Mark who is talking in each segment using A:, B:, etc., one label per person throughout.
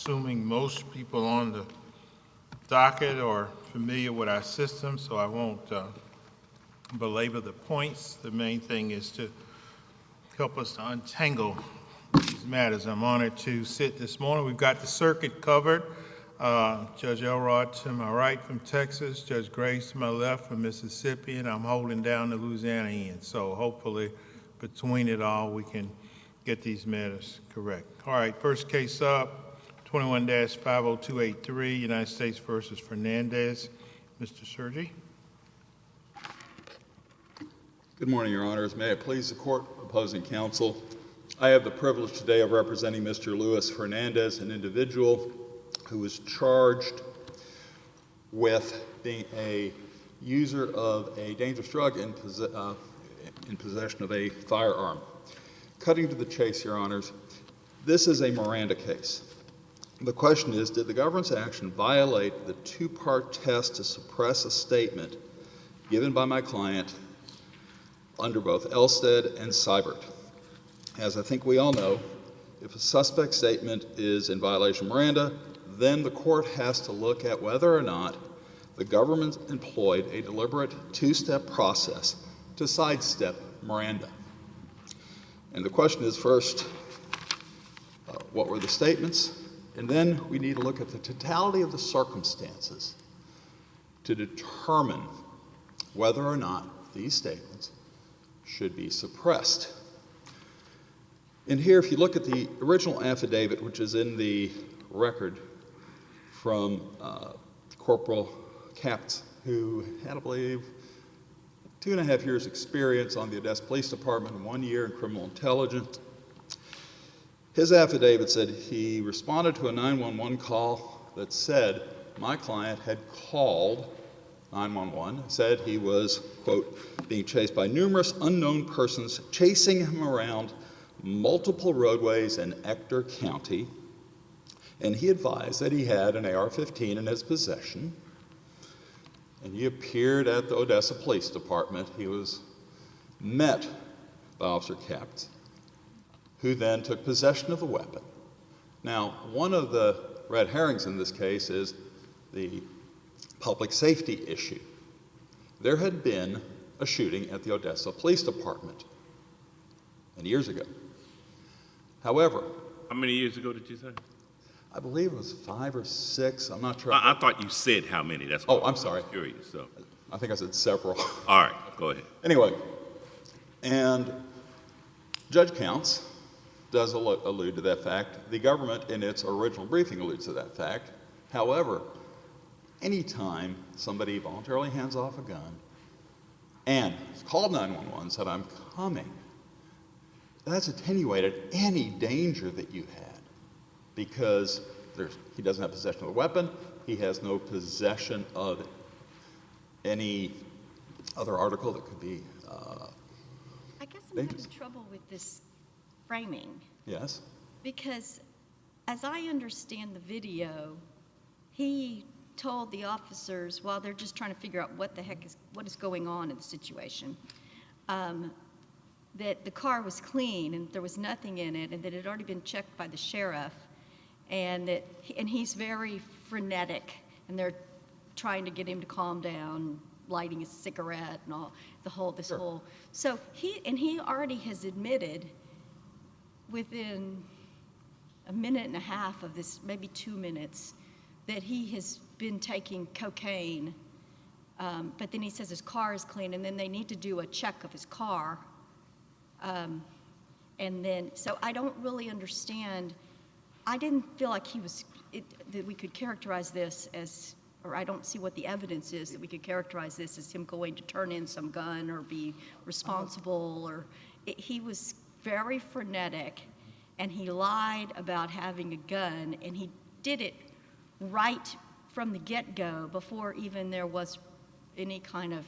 A: assuming most people on the docket are familiar with our system, so I won't belabor the points. The main thing is to help us to untangle these matters. I'm honored to sit this morning. We've got the circuit covered. Judge Elrod to my right from Texas, Judge Graves to my left from Mississippi, and I'm holding down the Louisiana end. So hopefully between it all, we can get these matters correct. All right, first case up, 21-50283, United States versus Fernandez. Mr. Sergi.
B: Good morning, Your Honors. May it please the court, opposing counsel. I have the privilege today of representing Mr. Luis Fernandez, an individual who is charged with being a user of a dangerous drug in possession of a firearm. Cutting to the chase, Your Honors, this is a Miranda case. The question is, did the government's action violate the two-part test to suppress a statement given by my client under both Elstead and Seibert? As I think we all know, if a suspect statement is in violation of Miranda, then the court has to look at whether or not the government employed a deliberate two-step process to sidestep Miranda. And the question is, first, what were the statements? And then we need to look at the totality of the circumstances to determine whether or not these statements should be suppressed. And here, if you look at the original affidavit, which is in the record from Corporal Capts, who had, I believe, 2.5 years experience on the Odessa Police Department and 1 year in criminal intelligence. His affidavit said he responded to a 911 call that said my client had called 911, said he was, quote, being chased by numerous unknown persons chasing him around multiple roadways in Ector County, and he advised that he had an AR-15 in his possession, and he appeared at the Odessa Police Department. He was met by Officer Capts, who then took possession of the weapon. Now, one of the red herrings in this case is the public safety issue. There had been a shooting at the Odessa Police Department many years ago. However,
C: how many years ago did you say?
B: I believe it was 5 or 6. I'm not sure.
C: I thought you said how many. That's
B: oh, I'm sorry.
C: Curious. So.
B: I think I said several.
C: All right, go ahead.
B: Anyway, and Judge Counts does allude to that fact. The government, in its original briefing, alludes to that fact. However, anytime somebody voluntarily hands off a gun and called 911, said, I'm coming, that's attenuated any danger that you had, because he doesn't have possession of a weapon, he has no possession of any other article that could be
D: I guess I'm having trouble with this framing.
B: Yes?
D: Because as I understand the video, he told the officers, while they're just trying to figure out what is going on in the situation, that the car was clean and there was nothing in it, and that it had already been checked by the sheriff, and he's very frenetic, and they're trying to get him to calm down, lighting a cigarette and all this whole. So he already has admitted within a minute and a half of this, maybe 2 minutes, that he has been taking cocaine, but then he says his car is clean, and then they need to do a check of his car. And then, so I don't really understand. I didn't feel like that we could characterize this as, or I don't see what the evidence is that we could characterize this as him going to turn in some gun or be responsible, he was very frenetic, and he lied about having a gun, and he did it right from the get-go before even there was any kind of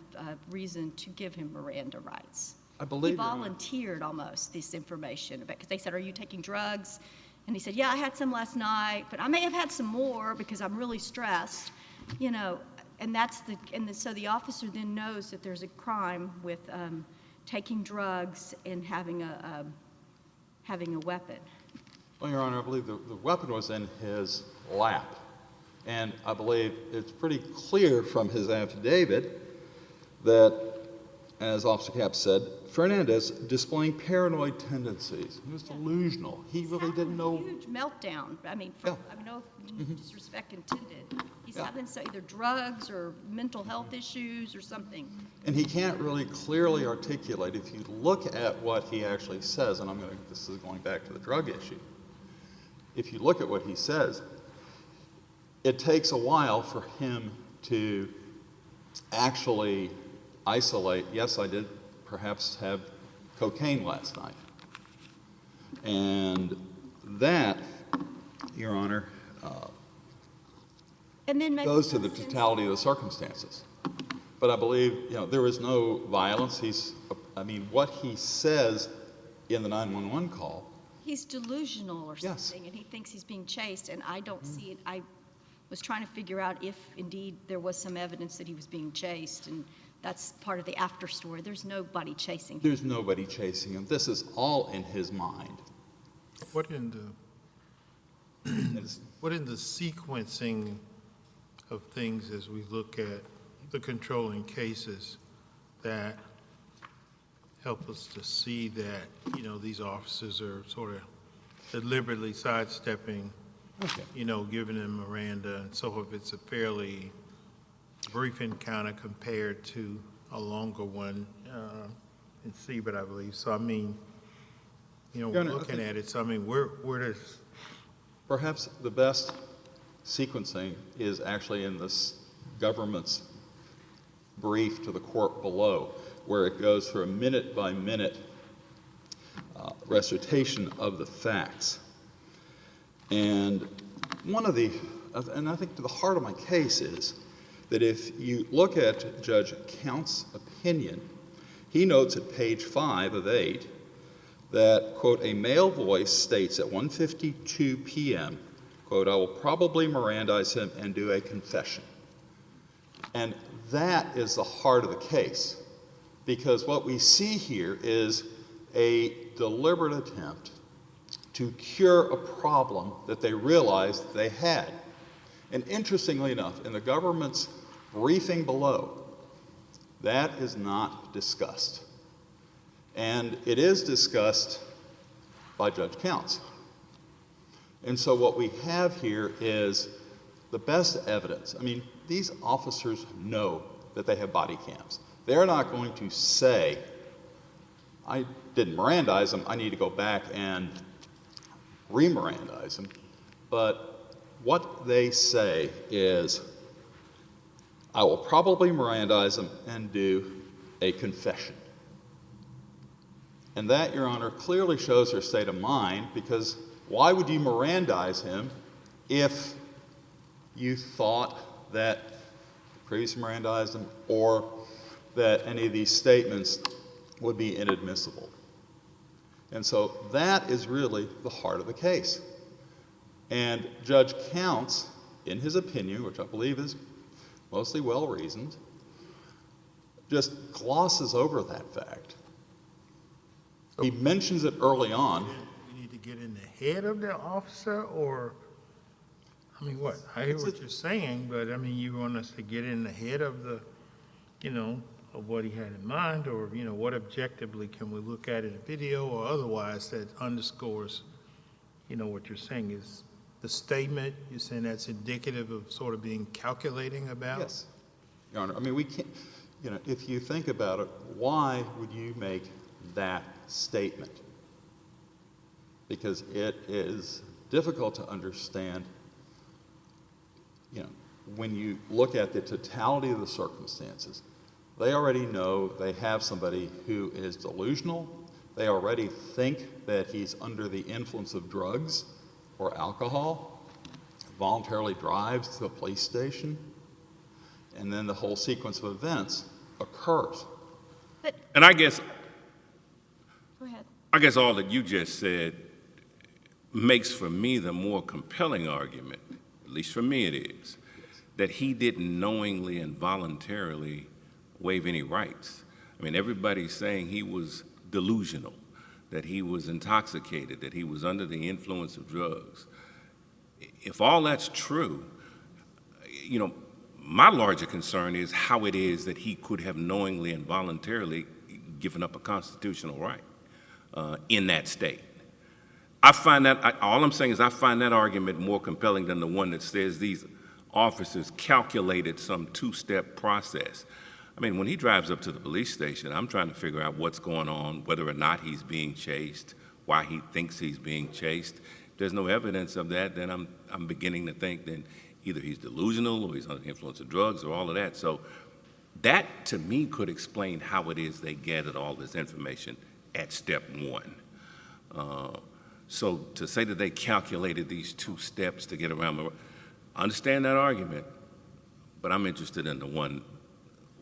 D: reason to give him Miranda rights.
B: I believe
D: he volunteered almost this information, because they said, are you taking drugs? And he said, yeah, I had some last night, but I may have had some more because I'm really stressed, you know. And so the officer then knows that there's a crime with taking drugs and having a weapon.
B: Well, Your Honor, I believe the weapon was in his lap. And I believe it's pretty clear from his affidavit that, as Officer Capps said, Fernandez displaying paranoid tendencies. He was delusional. He really didn't know.
D: He's having a huge meltdown. I mean, no disrespect intended. He's
B: Yeah.
D: having either drugs or mental health issues or something.
B: And he can't really clearly articulate. If you look at what he actually says, and this is going back to the drug issue. If you look at what he says, it takes a while for him to actually isolate, yes, I did perhaps have cocaine last night. And that, Your Honor,
D: And then maybe
B: goes to the
D: some sense-
B: totality of the circumstances. But I believe, there was no violence. What he says in the 911 call.
D: He's delusional or
B: Yes.
D: something, and he thinks he's being chased, and I don't see it. I was trying to figure out if indeed there was some evidence that he was being chased, and that's part of the after story. There's nobody chasing him.
B: There's nobody chasing him. This is all in his mind.
A: What in the sequencing of things as we look at the controlling cases that help us to see that, these officers are sort of deliberately sidestepping,
B: Okay.
A: giving them Miranda, and so forth. It's a fairly brief encounter compared to a longer one in Siebert, I believe. So,
B: Your Honor, I
A: looking
B: think-
A: at it, so, where does...
B: Perhaps the best sequencing is actually in this government's brief to the court below, where it goes through a minute-by-minute recitation of the facts. And and I think to the heart of my case is that if you look at Judge Count's opinion, he notes at page 5 of 8 that, quote, a male voice states at 1:52 p.m., quote, I will probably Mirandize him and do a confession. And that is the heart of the case, because what we see here is a deliberate attempt to cure a problem that they realized they had. And interestingly enough, in the government's briefing below, that is not discussed. And it is discussed by Judge Counts. And so what we have here is the best evidence. These officers know that they have body cams. They're not going to say, I didn't Mirandize him, I need to go back and re-Mirandize him. But what they say is, I will probably Mirandize him and do a confession. And that, Your Honor, clearly shows their state of mind, because why would you Mirandize him if you thought that previously Mirandized him or that any of these statements would be inadmissible? And so that is really the heart of the case. And Judge Counts, in his opinion, which I believe is mostly well-reasoned, just glosses over that fact. He mentions it early on.
A: You need to get in the head of the officer, or, what? I hear what you're saying, but, you want us to get in the head of the, of what he had in mind, or, what objectively can we look at in a video or otherwise that underscores, what you're saying is the statement, you're saying that's indicative of sort of being calculating about?
B: Yes, Your Honor. We can't, if you think about it, why would you make that statement? Because it is difficult to understand, when you look at the totality of the circumstances. They already know they have somebody who is delusional. They already think that he's under the influence of drugs or alcohol, voluntarily drives to a police station, and then the whole sequence of events occurs.
C: And I guess
D: Go ahead.
C: all that you just said makes for me the more compelling argument, at least for me it is, that he didn't knowingly and voluntarily waive any rights. Everybody's saying he was delusional, that he was intoxicated, that he was under the influence of drugs. If all that's true, you know, my larger concern is how it is that he could have knowingly and voluntarily given up a constitutional right in that state. I find that, all I'm saying is I find that argument more compelling than the one that says these officers calculated some two-step process. I mean, when he drives up to the police station, I'm trying to figure out what's going on, whether or not he's being chased, why he thinks he's being chased. If there's no evidence of that, then I'm beginning to think then either he's delusional or he's under the influence of drugs or all of that. So that, to me, could explain how it is they gathered all this information at step one. So to say that they calculated these two steps to get around, I understand that argument, but I'm interested in the one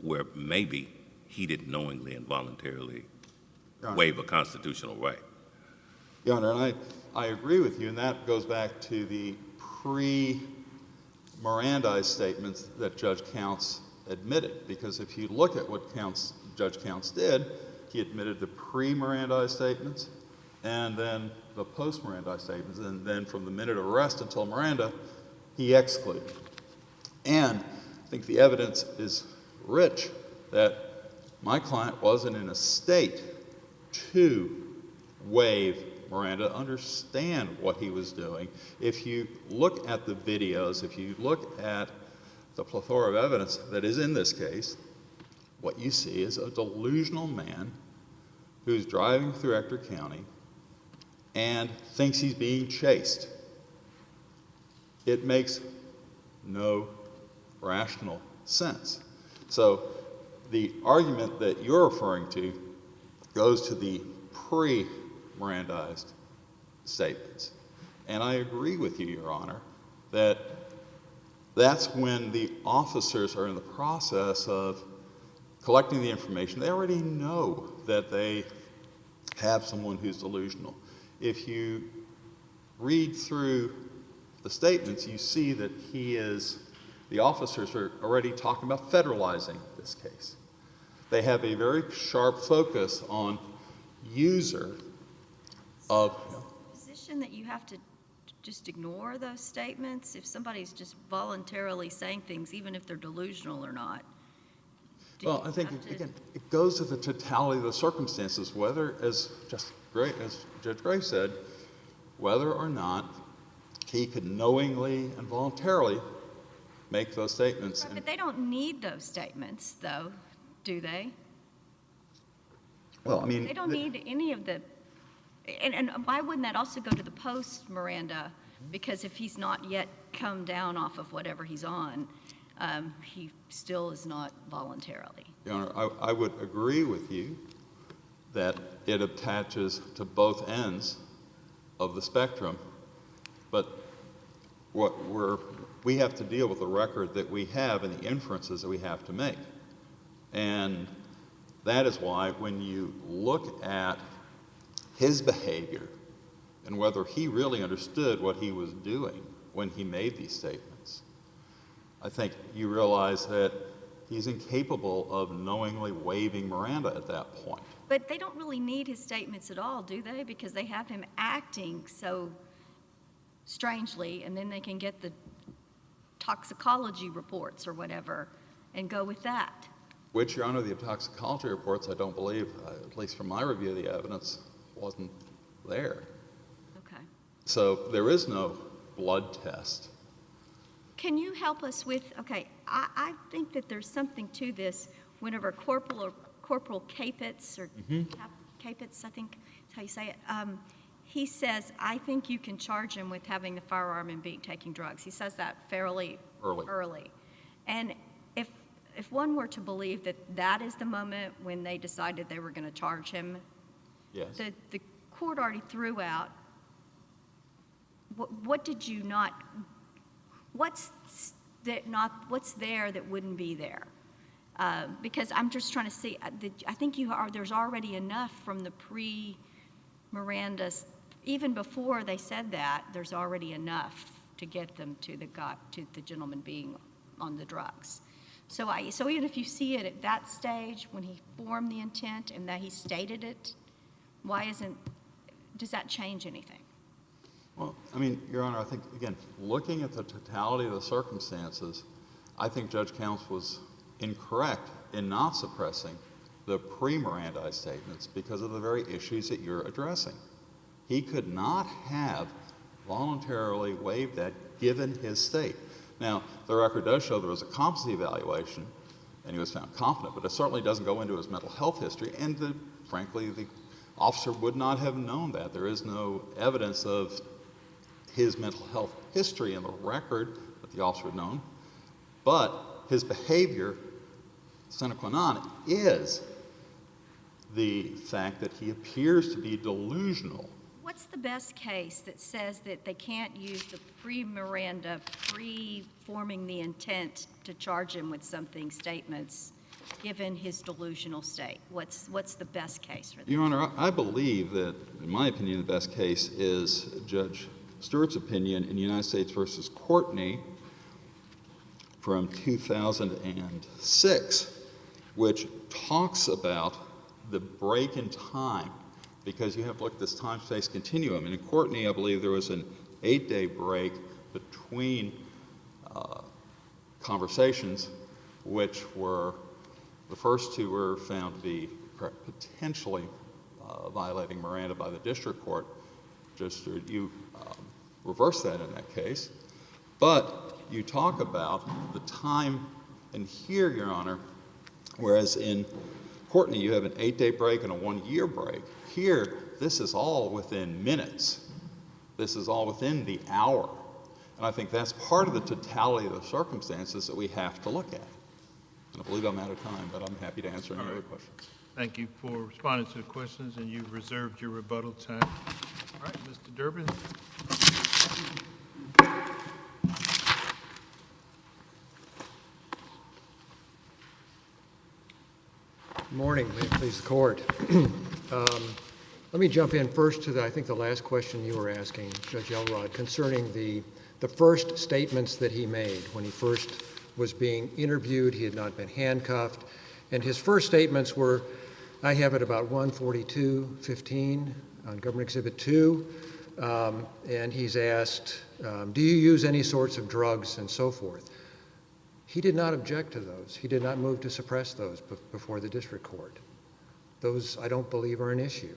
C: where maybe he didn't knowingly and voluntarily waive a constitutional right.
B: Your Honor, and I agree with you, and that goes back to the pre-Mirandized statements that Judge Counts admitted, because if you look at what Judge Counts did, he admitted the pre-Mirandized statements and then the post-Mirandized statements, and then from the minute of arrest until Miranda, he excluded. And I think the evidence is rich that my client wasn't in a state to waive Miranda, understand what he was doing. If you look at the videos, if you look at the plethora of evidence that is in this case, what you see is a delusional man who's driving through Ector County and thinks he's being chased. It makes no rational sense. So the argument that you're referring to goes to the pre-Mirandized statements. And I agree with you, Your Honor, that that's when the officers are in the process of collecting the information. They already know that they have someone who's delusional. If you read through the statements, you see that the officers are already talking about federalizing this case. They have a very sharp focus on user of...
D: Position that you have to just ignore those statements if somebody's just voluntarily saying things, even if they're delusional or not.
B: Well, I think, again, it goes to the totality of the circumstances, whether, as Judge Gray said, whether or not he could knowingly and voluntarily make those statements.
D: Right, but they don't need those statements, though, do they?
B: Well, I mean...
D: They don't need any of the... And why wouldn't that also go to the post-Miranda? Because if he's not yet come down off of whatever he's on, he still is not voluntarily.
B: Your Honor, I would agree with you that it attaches to both ends of the spectrum, but we have to deal with the record that we have and the inferences that we have to make. And that is why when you look at his behavior and whether he really understood what he was doing when he made these statements, I think you realize that he's incapable of knowingly waiving Miranda at that point.
D: But they don't really need his statements at all, do they? Because they have him acting so strangely, and then they can get the toxicology reports or whatever and go with that.
B: Which, Your Honor, the toxicology reports, I don't believe, at least from my review of the evidence, wasn't there.
D: Okay.
B: So there is no blood test.
D: Can you help us with, okay, I think that there's something to this whenever Corporal Capitz, or Capitz, I think is how you say it, he says, I think you can charge him with having the firearm and taking drugs. He says that fairly early. And if one were to believe that that is the moment when they decided they were going to charge him,
B: Yes.
D: the court already threw out, what did you not, what's there that wouldn't be there? Because I'm just trying to see, I think there's already enough from the pre-Miranda, even before they said that, there's already enough to get them to the gentleman being on the drugs. So even if you see it at that stage when he formed the intent and that he stated it, why isn't does that change anything?
B: Well, I mean, Your Honor, I think, again, looking at the totality of the circumstances, I think Judge Counsel was incorrect in not suppressing the pre-Mirandized statements because of the very issues that you're addressing. He could not have voluntarily waived that given his state. Now, the record does show there was a competency evaluation, and he was found competent, but it certainly doesn't go into his mental health history, and frankly, the officer would not have known that. There is no evidence of his mental health history in the record that the officer had known, but his behavior, sine qua non, is the fact that he appears to be delusional.
D: What's the best case that says that they can't use the pre-Miranda, pre-forming the intent to charge him with something statements, given his delusional state? What's the best case for that?
B: Your Honor, I believe that, in my opinion, the best case is Judge Stewart's opinion in United States versus Courtney from 2006, which talks about the break in time, because you have to look at this time-space continuum. And in Courtney, I believe there was an 8-day break between conversations, which were, the first two were found to be potentially violating Miranda by the district court. Judge Stewart, you reversed that in that case. But you talk about the time, and here, Your Honor, whereas in Courtney you have an 8-day break and a 1-year break, here this is all within minutes. This is all within the hour. And I think that's part of the totality of the circumstances that we have to look at. And I believe I'm out of time, but I'm happy to answer any other questions.
A: Thank you for responding to the questions, and you've reserved your rebuttal time. All right, Mr. Durbin.
E: Good morning. May it please the court. Let me jump in first to I think the last question you were asking, Judge Elrod, concerning the first statements that he made when he first was being interviewed. He had not been handcuffed. And his first statements were, I have it about 1:42:15 on Government Exhibit 2. And he's asked, do you use any sorts of drugs and so forth? He did not object to those. He did not move to suppress those before the district court. Those, I don't believe, are an issue.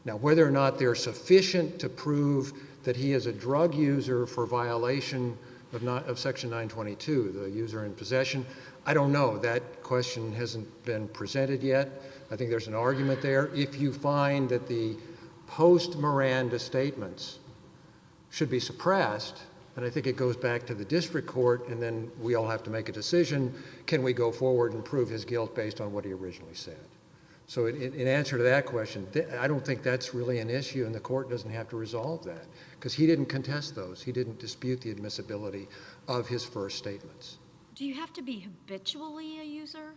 E: Now, whether or not they're sufficient to prove that he is a drug user for violation of Section 922, the user in possession, I don't know. That question hasn't been presented yet. I think there's an argument there. If you find that the post-Miranda statements should be suppressed, and I think it goes back to the district court, and then we all have to make a decision, can we go forward and prove his guilt based on what he originally said? So in answer to that question, I don't think that's really an issue, and the court doesn't have to resolve that, because he didn't contest those. He didn't dispute the admissibility of his first statements.
D: Do you have to be habitually a user?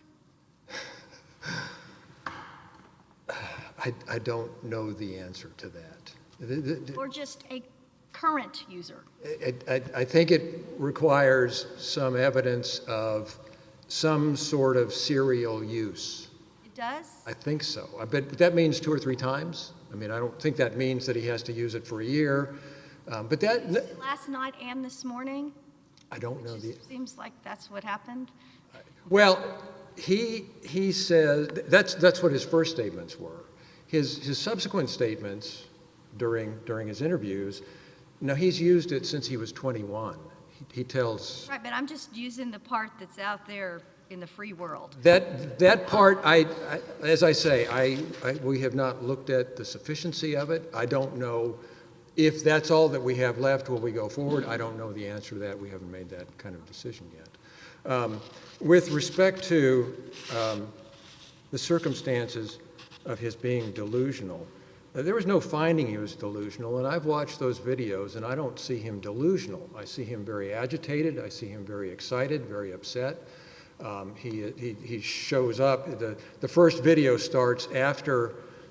E: I don't know the answer to that.
D: Or just a current user?
E: I think it requires some evidence of some sort of serial use.
D: It does?
E: I think so. But that means 2 or 3 times. I mean, I don't think that means that he has to use it for a year. But that...
D: Was it last night and this morning?
E: I don't know.
D: It seems like that's what happened.
E: Well, he says... That's what his first statements were. His subsequent statements during his interviews, now he's used it since he was 21. He tells...
D: Right, but I'm just using the part that's out there in the free world.
E: That part, as I say, we have not looked at the sufficiency of it. I don't know if that's all that we have left. Will we go forward? I don't know the answer to that. We haven't made that kind of decision yet. With respect to the circumstances of his being delusional, there was no finding he was delusional, and I've watched those videos, and I don't see him delusional. I see him very agitated. I see him very excited, very upset. He shows up. The first video starts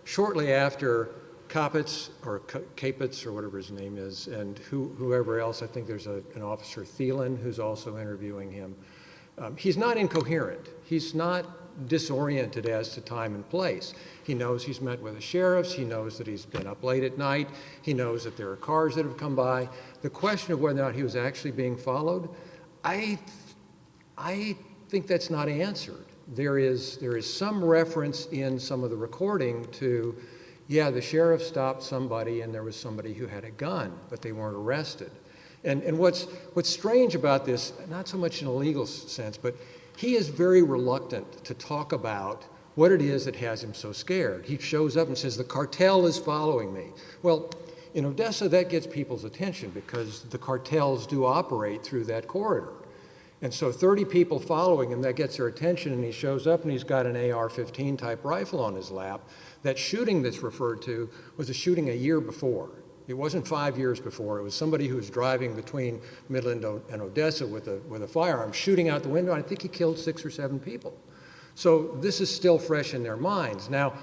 E: shortly after Capitz or Capitz or whatever his name is, and whoever else. I think there's an officer, Thielen, who's also interviewing him. He's not incoherent. He's not disoriented as to time and place. He knows he's met with the sheriffs. He knows that he's been up late at night. He knows that there are cars that have come by. The question of whether or not he was actually being followed, I think that's not answered. There is some reference in some of the recording to, yeah, the sheriff stopped somebody and there was somebody who had a gun, but they weren't arrested. And what's strange about this, not so much in a legal sense, but he is very reluctant to talk about what it is that has him so scared. He shows up and says, the cartel is following me. Well, in Odessa, that gets people's attention because the cartels do operate through that corridor. And so 30 people following him, that gets their attention, and he shows up and he's got an AR-15 type rifle on his lap. That shooting that's referred to was a shooting a year before. It wasn't 5 years before. It was somebody who was driving between Midland and Odessa with a firearm, shooting out the window. I think he killed 6 or 7 people. So this is still fresh in their minds. Now,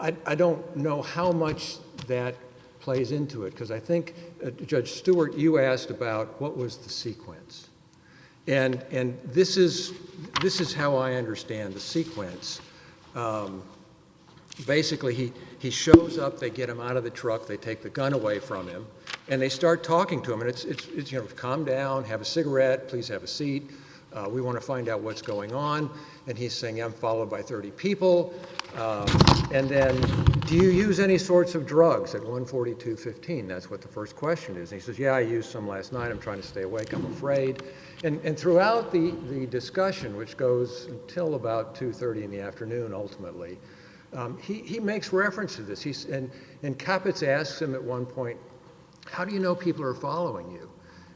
E: I don't know how much that plays into it, because I think, Judge Stewart, you asked about what was the sequence. And this is how I understand the sequence. Basically, he shows up, they get him out of the truck, they take the gun away from him, and they start talking to him. And it's calm down, have a cigarette, please have a seat. We want to find out what's going on. And he's saying, I'm followed by 30 people. And then, do you use any sorts of drugs at 1:42:15? That's what the first question is. And he says, yeah, I used some last night. I'm trying to stay awake. I'm afraid. And throughout the discussion, which goes until about 2:30 in the afternoon, ultimately, he makes reference to this. And Capitz asks him at one point, how do you know people are following you?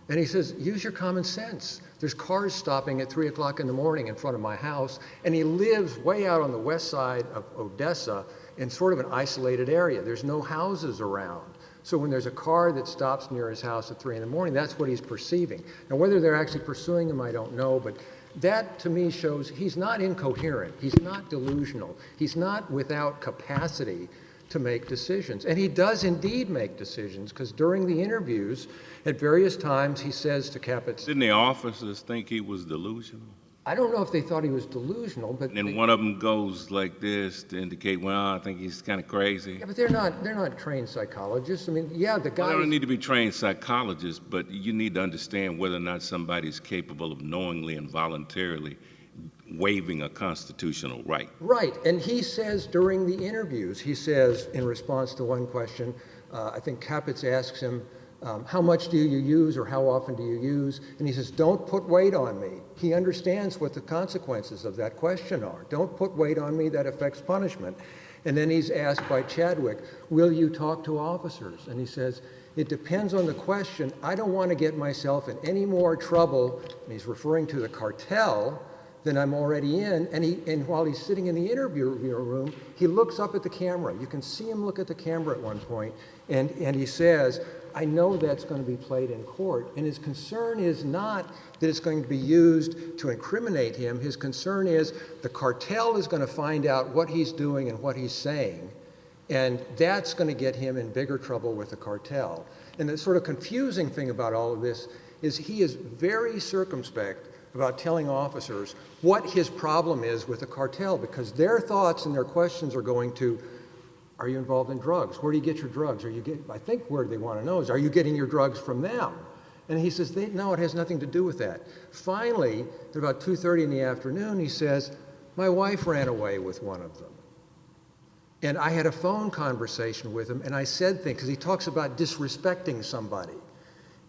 E: And he says, use your common sense. There's cars stopping at 3 o'clock in the morning in front of my house, and he lives way out on the west side of Odessa in sort of an isolated area. There's no houses around. So when there's a car that stops near his house at 3 in the morning, that's what he's perceiving. Now, whether they're actually pursuing him, I don't know, but that to me shows he's not incoherent. He's not delusional. He's not without capacity to make decisions. And he does indeed make decisions, because during the interviews, at various times, he says to Capitz,
C: Didn't the officers think he was delusional?
E: I don't know if they thought he was delusional, but
C: And then one of them goes like this to indicate, well, I think he's kind of crazy.
E: yeah, but they're not trained psychologists. I mean, yeah, the guy.
C: Well, they don't need to be trained psychologists, but you need to understand whether or not somebody's capable of knowingly and voluntarily waiving a constitutional right.
E: Right, and he says during the interviews, he says in response to one question, I think Capitz asks him, how much do you use or how often do you use? And he says, don't put weight on me. He understands what the consequences of that question are. Don't put weight on me, that affects punishment. And then he's asked by Chadwick, will you talk to officers? And he says, it depends on the question. I don't want to get myself in any more trouble, and he's referring to the cartel, than I'm already in. And while he's sitting in the interview room, he looks up at the camera. You can see him look at the camera at one point, and he says, I know that's going to be played in court. And his concern is not that it's going to be used to incriminate him. His concern is the cartel is going to find out what he's doing and what he's saying, and that's going to get him in bigger trouble with the cartel. And the sort of confusing thing about all of this is he is very circumspect about telling officers what his problem is with the cartel, because their thoughts and their questions are going to, are you involved in drugs? Where do you get your drugs? I think where they want to know is, are you getting your drugs from them? And he says, no, it has nothing to do with that. Finally, at about 2:30 in the afternoon, he says, my wife ran away with one of them. And I had a phone conversation with him, and I said things, because he talks about disrespecting somebody.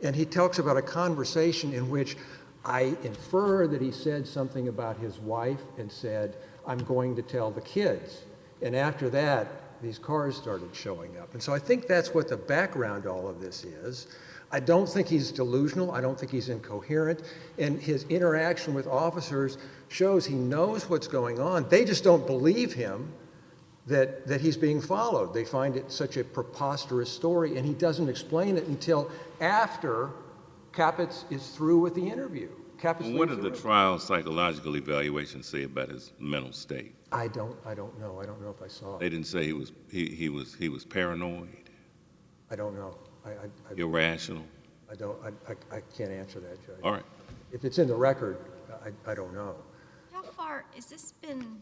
E: And he talks about a conversation in which I infer that he said something about his wife and said, I'm going to tell the kids. And after that, these cars started showing up. And so I think that's what the background to all of this is. I don't think he's delusional. I don't think he's incoherent. And his interaction with officers shows he knows what's going on. They just don't believe him that he's being followed. They find it such a preposterous story, and he doesn't explain it until after Capitz is through with the interview.
C: Well, what did the trial psychological evaluation say about his mental state?
E: I don't know. I don't know if I saw
C: They
E: it.
C: didn't say he was paranoid,
E: I don't know.
C: irrational.
E: I can't answer that, Judge.
C: All right.
E: If it's in the record, I don't know.
D: How far, has this been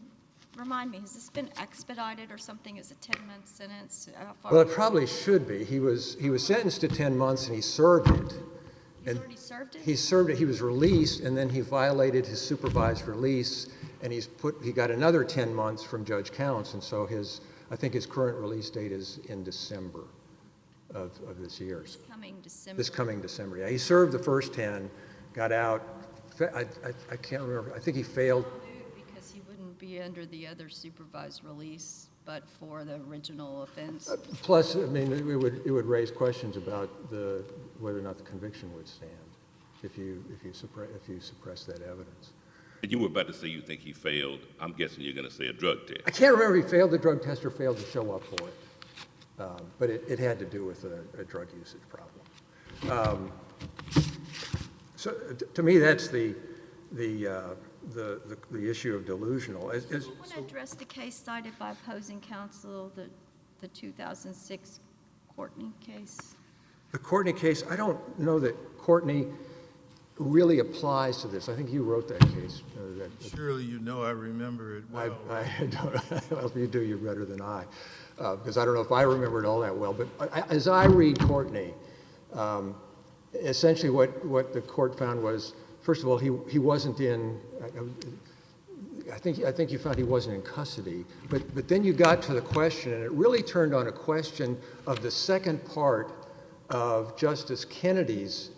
D: remind me, has this been expedited or something? Is it 10-month sentence? How far-
E: Well, it probably should be. He was sentenced to 10 months and he served it.
D: He's already served it?
E: He served it, he was released, and then he violated his supervised release, and he got another 10 months from Judge Counts, and so I think his current release date is in December of this year.
D: Coming December.
E: This coming December, yeah. He served the first 10, got out, I can't remember, I think he failed.
D: Because he wouldn't be under the other supervised release, but for the original offense.
E: Plus, I mean, it would raise questions about whether or not the conviction would stand if you suppress that evidence.
C: And you were about to say you think he failed. I'm guessing you're going to say a drug test.
E: I can't remember if he failed the drug test or failed to show up for it, but it had to do with a drug usage problem. So to me, that's the issue of delusional.
D: Do you want to address the case cited by opposing counsel, the 2006 Courtney case?
E: The Courtney case, I don't know that Courtney really applies to this. I think you wrote that case.
A: Surely you know I remember it well.
E: I don't, well, if you do, you're better than I, because I don't know if I remember it all that well. But as I read Courtney, essentially what the court found was, first of all, he wasn't in. I think you found he wasn't in custody. But then you got to the question, and it really turned on a question of the second part of Justice Kennedy's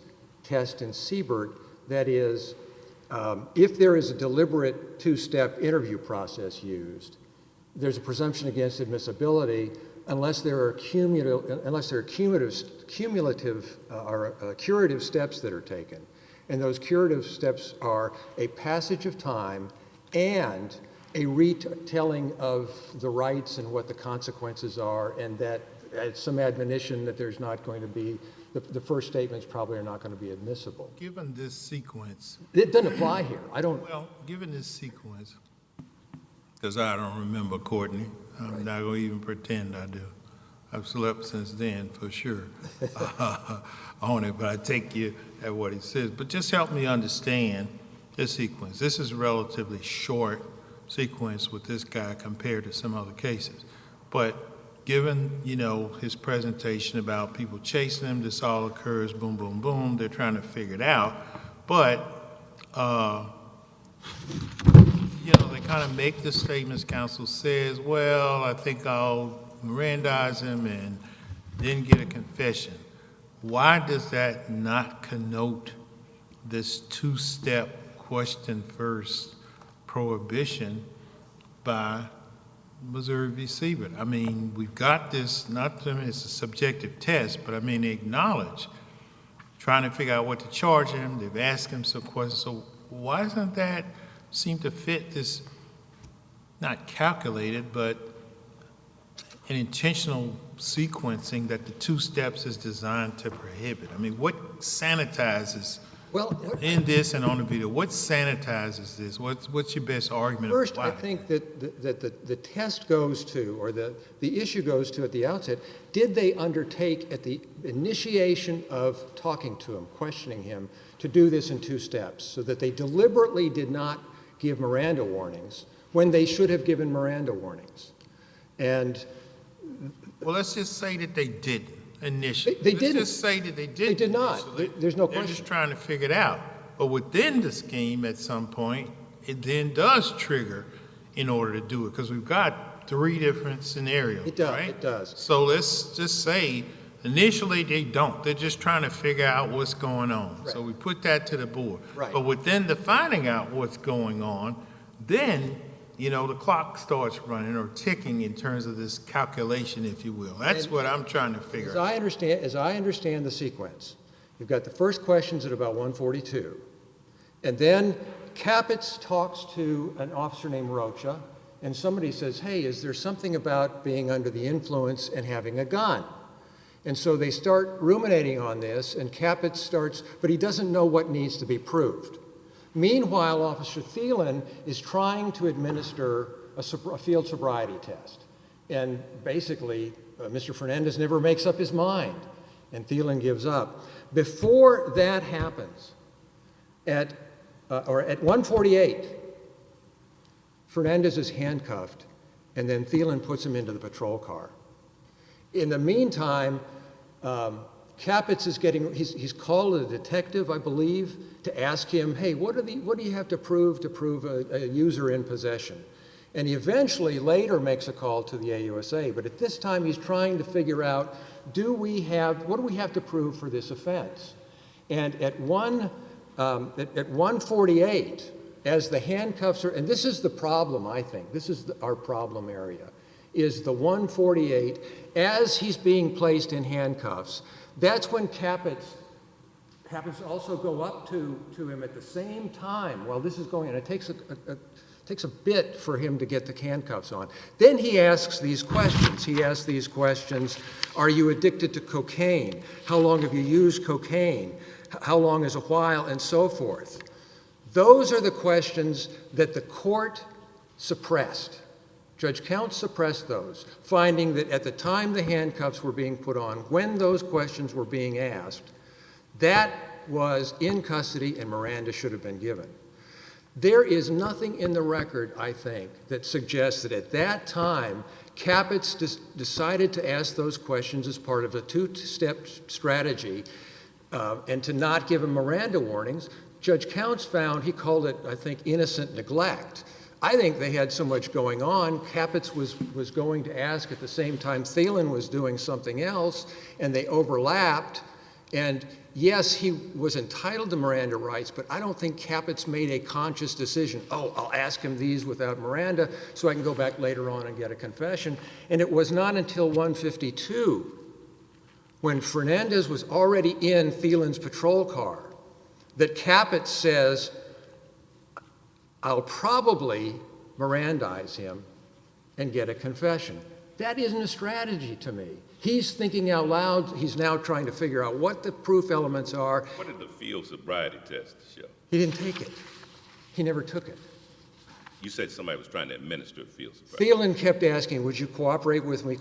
E: test in Siebert, that is, if there is a deliberate two-step interview process used, there's a presumption against admissibility unless there are curative steps that are taken. And those curative steps are a passage of time and a retelling of the rights and what the consequences are, and that some admonition that there's not going to be, the first statements probably are not going to be admissible.
A: Given this sequence,
E: It doesn't apply here. I don't.
A: well, given this sequence, because I don't remember Courtney, I'm not going to even pretend I do. I've slept since then, for sure, on it, but I take you at what he says. But just help me understand this sequence. This is a relatively short sequence with this guy compared to some other cases. But given, his presentation about people chasing him, this all occurs, boom, boom, boom, they're trying to figure it out. But, they kind of make the statements, counsel says, well, I think I'll Mirandize him and then get a confession. Why does that not connote this two-step question first prohibition by Missouri v. Siebert? I mean, we've got this, it's a subjective test, but I mean, they acknowledge trying to figure out what to charge him. They've asked him some questions. So why doesn't that seem to fit this, not calculated, but an intentional sequencing that the two steps is designed to prohibit? I mean, what sanitizes in this and on the video, what sanitizes this? What's your best argument?
E: First, I think that the test goes to, or the issue goes to at the outset, did they undertake at the initiation of talking to him, questioning him, to do this in two steps, so that they deliberately did not give Miranda warnings when they should have given Miranda warnings? And
A: well, let's just say that they didn't initially.
E: They didn't.
A: Let's just say that they didn't.
E: They did not.
A: Initially.
E: There's no
A: They're
E: question.
A: just trying to figure it out. But within the scheme, at some point, it then does trigger in order to do it, because we've got three different scenarios.
E: It does.
A: Right?
E: It does.
A: So let's just say initially they don't. They're just trying to figure out what's going on.
E: Right.
A: So we put that to the board.
E: Right.
A: But within the finding out what's going on, then the clock starts running or ticking in terms of this calculation, if you will. That's what I'm trying to figure out.
E: As I understand the sequence, you've got the first questions at about 1:42, and then Caput talks to an officer named Rocha, and somebody says, hey, is there something about being under the influence and having a gun? And so they start ruminating on this, and Caput starts, but he doesn't know what needs to be proved. Meanwhile, Officer Thielen is trying to administer a field sobriety test. And basically, Mr. Fernandez never makes up his mind, and Thielen gives up. Before that happens, at 1:48, Fernandez is handcuffed, and then Thielen puts him into the patrol car. In the meantime, Capitz is he's called a detective, I believe, to ask him, hey, what do you have to prove a user in possession? And he eventually later makes a call to the AUSA, but at this time he's trying to figure out, what do we have to prove for this offense? And at 1:48, as the handcuffs are, and this is the problem, I think, this is our problem area, is the 1:48, as he's being placed in handcuffs, that's when Capitz happens to also go up to him at the same time while this is going on. It takes a bit for him to get the handcuffs on. Then he asks these questions. He asks these questions, are you addicted to cocaine? How long have you used cocaine? How long is a while? And so forth. Those are the questions that the court suppressed. Judge Counsel suppressed those, finding that at the time the handcuffs were being put on, when those questions were being asked, that was in custody and Miranda should have been given. There is nothing in the record, I think, that suggests that at that time, Capitz decided to ask those questions as part of a two-step strategy and to not give him Miranda warnings. Judge Counsel found, he called it, I think, innocent neglect. I think they had so much going on, Capitz was going to ask at the same time Thielen was doing something else, and they overlapped. And yes, he was entitled to Miranda rights, but I don't think Capitz made a conscious decision, I'll ask him these without Miranda so I can go back later on and get a confession. And it was not until 1:52, when Fernandez was already in Thielen's patrol car, that Capitz says, I'll probably Mirandize him and get a confession. That isn't a strategy to me. He's thinking out loud. He's now trying to figure out what the proof elements are.
C: What did the field sobriety test show?
E: He didn't take it. He never took it.
C: You said somebody was trying to administer field sobriety.
E: Thielen kept asking, would you cooperate with me,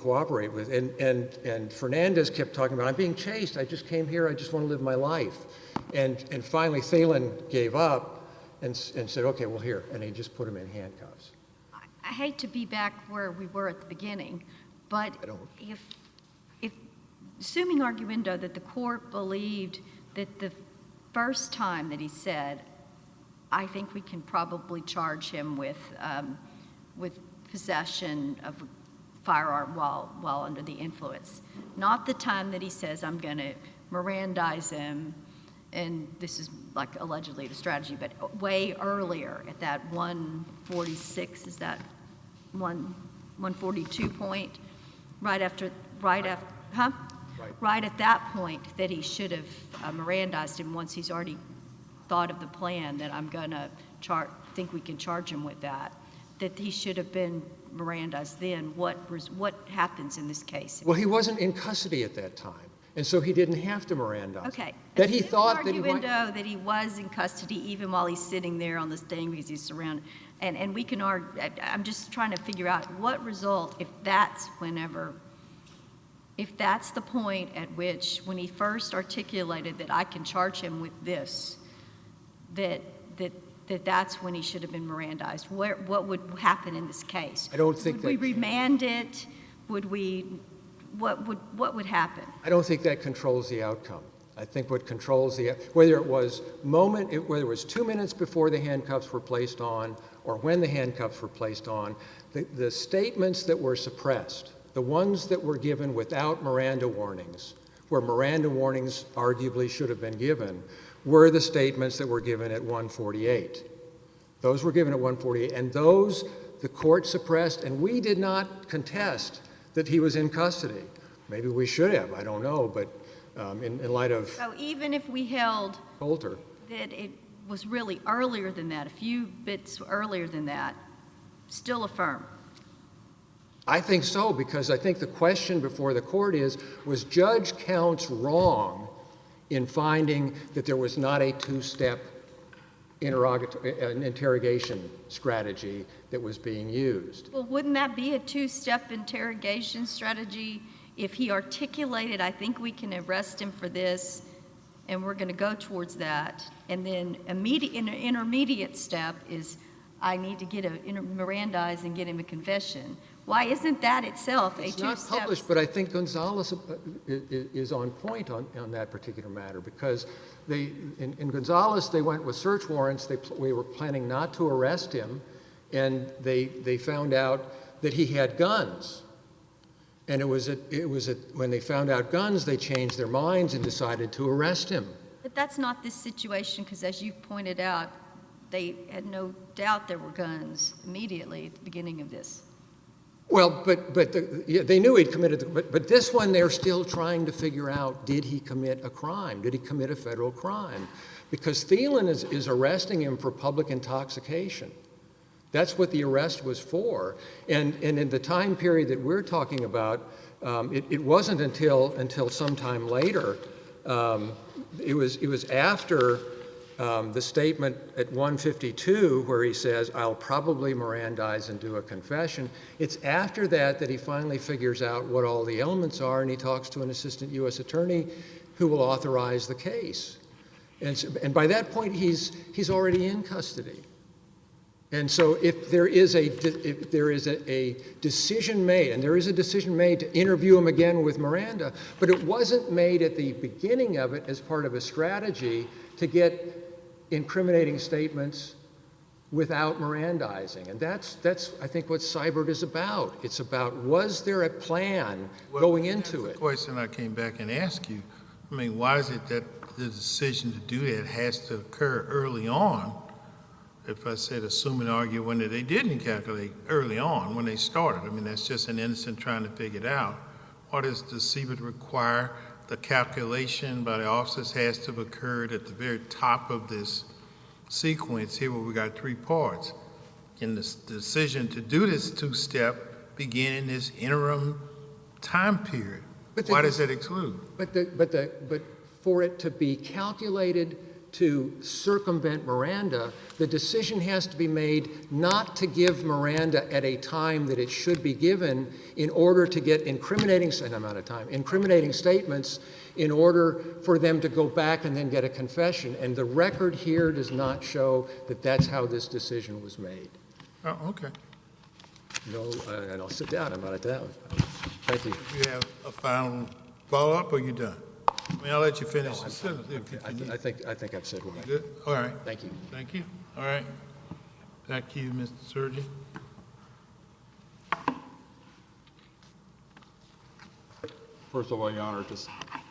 E: and Fernandez kept talking about, I'm being chased. I just came here. I just want to live my life. And finally, Thielen gave up and said, okay, well, here. And he just put him in handcuffs.
D: I hate to be back where we were at the beginning, but if assuming arguendo that the court believed that the first time that he said, I think we can probably charge him with possession of a firearm while under the influence, not the time that he says, I'm going to Mirandize him, and this is like allegedly the strategy, but way earlier at that 1:46, is that 1:42 point, right at that point that he should have Mirandized him once he's already thought of the plan that I'm going to think we can charge him with that he should have been Mirandized then. What happens in this case?
E: Well, he wasn't in custody at that time, and so he didn't have to Mirandize.
D: Okay.
E: That he thought that he might.
D: Arguendo that he was in custody even while he's sitting there on this thing because he's surrounded. And we can argue, I'm just trying to figure out what result, if that's the point at which, when he first articulated that I can charge him with this, that's when he should have been Mirandized. What would happen in this case?
E: I don't think
D: would we remand it? What would happen?
E: I don't think that controls the outcome. I think what controls whether it was 2 minutes before the handcuffs were placed on or when the handcuffs were placed on, the statements that were suppressed, the ones that were given without Miranda warnings, where Miranda warnings arguably should have been given, were the statements that were given at 1:48. Those were given at 1:48, and those the court suppressed, and we did not contest that he was in custody. Maybe we should have, I don't know, but in light of
D: So even if we held
E: Coulter,
D: that it was really earlier than that, a few bits earlier than that, still affirm?
E: I think so, because I think the question before the court was Judge Counsel wrong in finding that there was not a two-step interrogation strategy that was being used?
D: Well, wouldn't that be a two-step interrogation strategy if he articulated, I think we can arrest him for this, and we're going to go towards that, and then an intermediate step is, I need to get Mirandize and get him a confession. Why isn't that itself a
E: It's
D: two
E: not
D: steps?
E: published, but I think Gonzalez is on point on that particular matter, because in Gonzalez, they went with search warrants. We were planning not to arrest him, and they found out that he had guns. And when they found out guns, they changed their minds and decided to arrest him.
D: But that's not this situation, because as you pointed out, they had no doubt there were guns immediately at the beginning of this.
E: Well, they knew he'd committed, but this one they're still trying to figure out, did he commit a crime? Did he commit a federal crime? Because Thielen is arresting him for public intoxication. That's what the arrest was for. And in the time period that we're talking about, it wasn't until sometime later. It was after the statement at 152 where he says, I'll probably Mirandize and do a confession. It's after that he finally figures out what all the elements are, and he talks to an assistant U.S. attorney who will authorize the case. And by that point, he's already in custody. And so if there is a decision made, and there is a decision made to interview him again with Miranda, but it wasn't made at the beginning of it as part of a strategy to get incriminating statements without Mirandizing. And that's I think what Seibert is about. It's about, was there a plan going into it?
A: The question I came back and asked you, I mean, why is it that the decision to do that has to occur early on? If I said assume and argue when they didn't calculate early on, when they started. I mean, that's just an innocent trying to figure it out. What does the Seibert require? The calculation by the officers has to have occurred at the very top of this sequence here where we got three parts. And the decision to do this two-step began in this interim time period. Why does that exclude?
E: But for it to be calculated to circumvent Miranda, the decision has to be made not to give Miranda at a time that it should be given in order to get incriminating statements in order for them to go back and then get a confession. And the record here does not show that that's how this decision was made.
A: Oh, okay.
E: No, and I'll sit down. I'm out of town. Thank you.
A: You have a final follow-up, or you done? I mean, I'll let you finish the sentence if you need.
E: I think I've said what I
A: Good? All right.
E: Thank you.
A: Thank you. All right. Back to you, Mr. Sergi.
B: First of all, Your Honor, just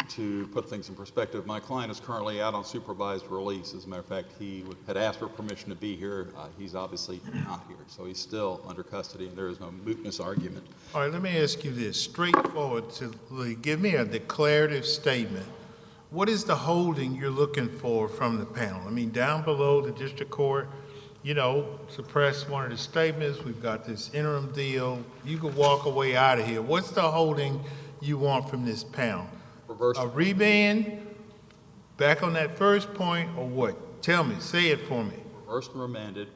B: to put things in perspective, my client is currently out on supervised release. As a matter of fact, he had asked for permission to be here. He's obviously not here, so he's still under custody, and there is no mootness argument.
A: All right, let me ask you this, straightforward, give me a declarative statement. What is the holding you're looking for from the panel? I mean, down below the district court, you know, suppress one of the statements, we've got this interim deal, you can walk away out of here. What's the holding you want from this panel?
B: Reverse.
A: A remand, back on that first point, or what? Tell me, say it for me.
B: Reversed and remanded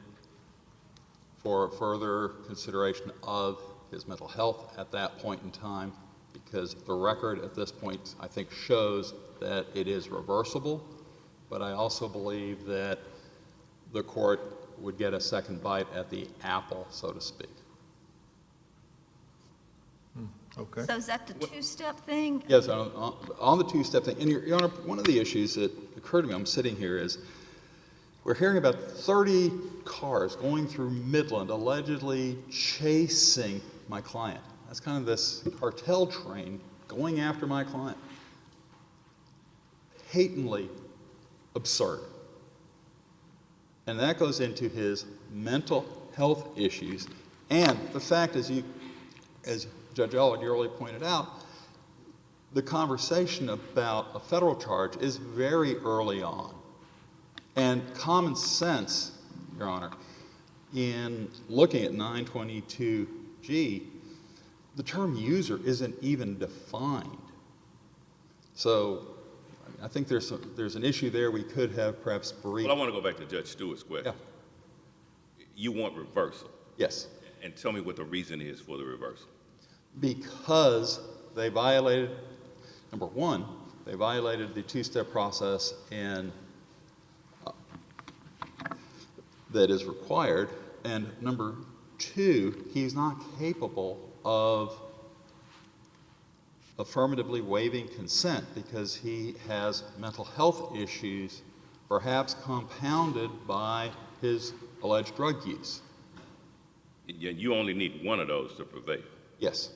B: for further consideration of his mental health at that point in time, because the record at this point, I think, shows that it is reversible, but I also believe that the court would get a second bite at the apple, so to speak.
A: Okay.
D: So is that the two-step thing?
B: Yes, on the two-step thing. And Your Honor, one of the issues that occurred to me, I'm sitting here, is we're hearing about 30 cars going through Midland allegedly chasing my client. That's kind of this cartel train going after my client. Patently absurd. And that goes into his mental health issues. And the fact is, as Judge Elrod earlier pointed out, the conversation about a federal charge is very early on. And common sense, Your Honor, in looking at 922G, the term user isn't even defined. So I think there's an issue there we could have perhaps briefed.
C: Well, I want to go back to Judge Stewart's question.
B: Yeah.
C: You want reversal.
B: Yes.
C: And tell me what the reason is for the reversal.
B: Because they violated, number one, they violated the two-step process that is required, And number two, he's not capable of affirmatively waiving consent because he has mental health issues, perhaps compounded by his alleged drug use.
C: You only need one of those to prevail.
B: Yes.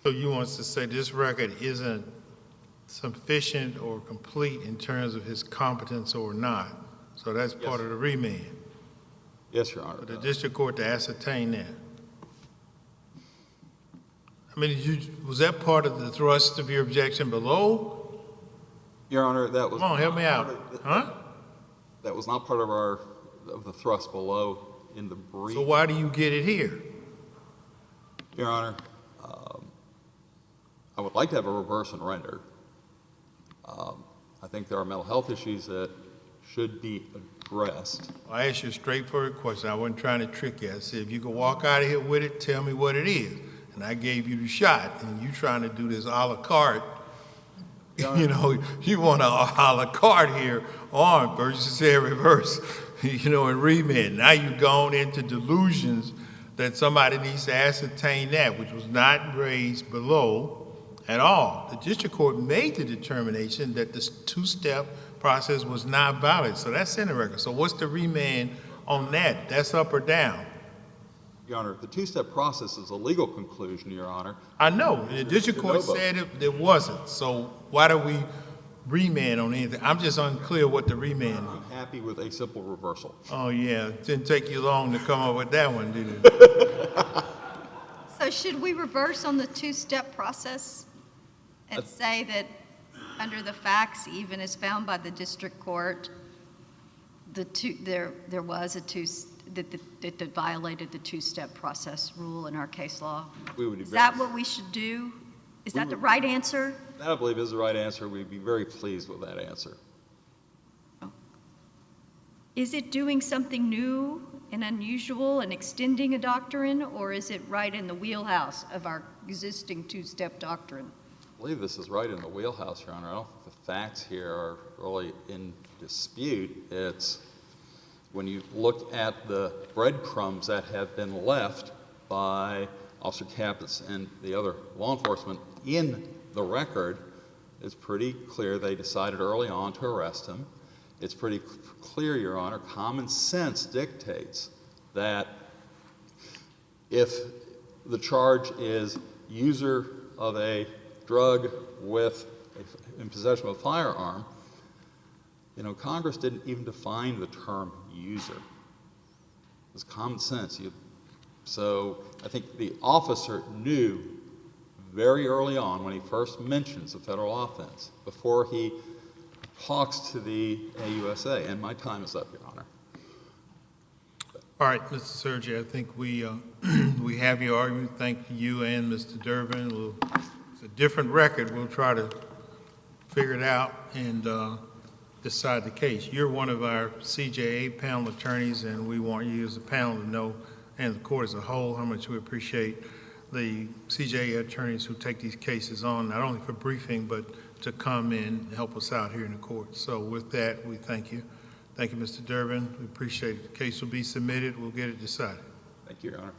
A: So you want us to say this record isn't sufficient or complete in terms of his competence or not? So that's part of the remand.
B: Yes, Your Honor.
A: For the district court to ascertain that. I mean, was that part of the thrust of your objection below?
B: Your Honor, that was.
A: Come on, help me out. Huh?
B: That was not part of the thrust below in the brief.
A: So why do you get it here?
B: Your Honor, I would like to have a reverse and render. I think there are mental health issues that should be addressed.
A: I asked you a straightforward question. I wasn't trying to trick you. I said, if you could walk out of here with it, tell me what it is. And I gave you the shot, and you trying to do this a la carte. You know, you want a la carte here on versus say reverse, you know, and remand. Now you've gone into delusions that somebody needs to ascertain that, which was not raised below at all. The district court made the determination that this two-step process was not valid. So that's in the record. So what's the remand on that? That's up or down?
B: Your Honor, the two-step process is a legal conclusion, Your Honor.
A: I know. The district court said it wasn't. So why do we remand on anything? I'm just unclear what the remand is.
B: I'm happy with a simple reversal.
A: Oh, yeah. It didn't take you long to come up with that one, did it?
D: So should we reverse on the two-step process and say that under the facts, even as found by the district court, there was a that violated the two-step process rule in our case law? Is that what we should do? Is that the right answer?
B: That, I believe, is the right answer. We'd be very pleased with that answer.
D: Is it doing something new and unusual and extending a doctrine, or is it right in the wheelhouse of our existing two-step doctrine?
B: I believe this is right in the wheelhouse, Your Honor. I don't think the facts here are really in dispute. It's when you look at the breadcrumbs that have been left by Officer Capps and the other law enforcement in the record, it's pretty clear they decided early on to arrest him. It's pretty clear, Your Honor, common sense dictates that if the charge is user of a drug in possession of a firearm, you know, Congress didn't even define the term user. It's common sense. So I think the officer knew very early on when he first mentions the federal offense, before he talks to the AUSA, and my time is up, Your Honor.
A: All right, Mr. Sergi, I think we have your argument. Thank you and Mr. Durbin. It's a different record. We'll try to figure it out and decide the case. You're one of our CJA panel attorneys, and we want you as a panel to know, and the court as a whole, how much we appreciate the CJA attorneys who take these cases on, not only for briefing, but to come in and help us out here in the court. So with that, we thank you. Thank you, Mr. Durbin. We appreciate it. The case will be submitted. We'll get it decided.
B: Thank you, Your Honor.